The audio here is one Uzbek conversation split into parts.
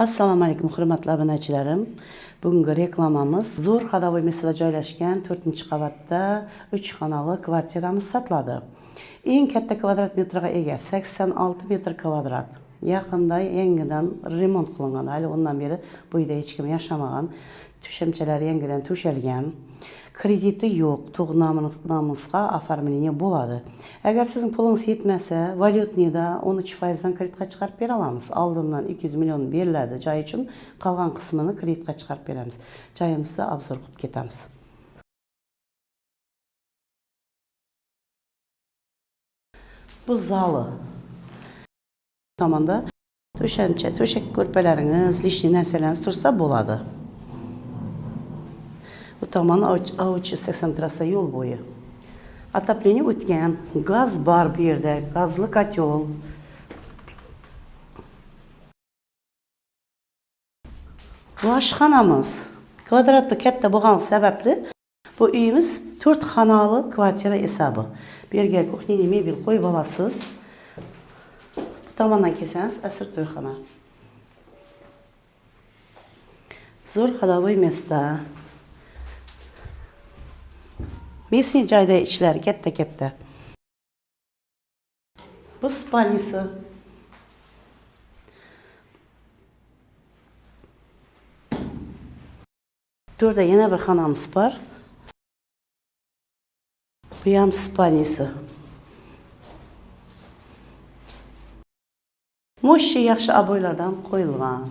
Assalamu alaykum hurmatli obunachilarim. Bugungi reklamamiz Zo'r Ходовой mesida joylashgan 4-qavatda 3 xonali kvartiramiz sotiladi. Eng katta kvadrat metrga ega 86 metr kvadrat. Yaqinda yangidan remont qilingan, hali undan beri bu uyda hech kim yashamagan. To'shamchalar yangidan to'shalgan. Krediti yo'q, tug'namusga оформление bo'ladi. Agar sizning pulingiz yetmasa, valyutniyda 13% kreditga chiqarib bera olamiz. Oldindan 200 million beriladi joy uchun, qolgan qismini kreditga chiqarib beramiz. Joyimizda obzor qilib ketamiz. Bu zali. Tomonda to'shamcha, to'shak ko'rpalaringiz, lishli narsalariniz tursa bo'ladi. Bu tomon Auchi 80 trassa yo'l bo'yi. Отопление o'tgan, gaz bar bu yerda, gazli kotel. Bu oshxonamiz kvadratda katta bo'lgani sababli bu uyimiz 4 xonali kvartira hisobi. Bu yerga kuxniyaga mebel qo'yib olasiz. Bu tomondan kelsangiz asr to'yxona. Zo'r Ходовой mesda. Mesni joyda ichlari katta. Bu spalnisi. To'rda yana bir xonamiz bor. Bu ham spalnisi. Mo'shi yaxshi aboylardan qo'yilgan.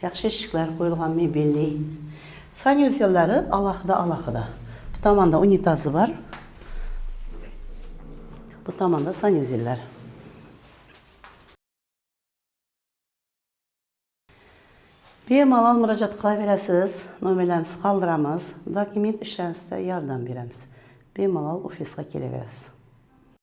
Yaxshi eshiklar qo'yilgan mebelli. Sanyuzellari alohida. Bu tomonda unitazi var. Bu tomonda sanyuzeller. Bemalol murojaat qilaverasiz. Nomerlarimizni qoldiramiz. Dokument ishlaringizda yordam beramiz. Bemalol ofisga kelaverasiz.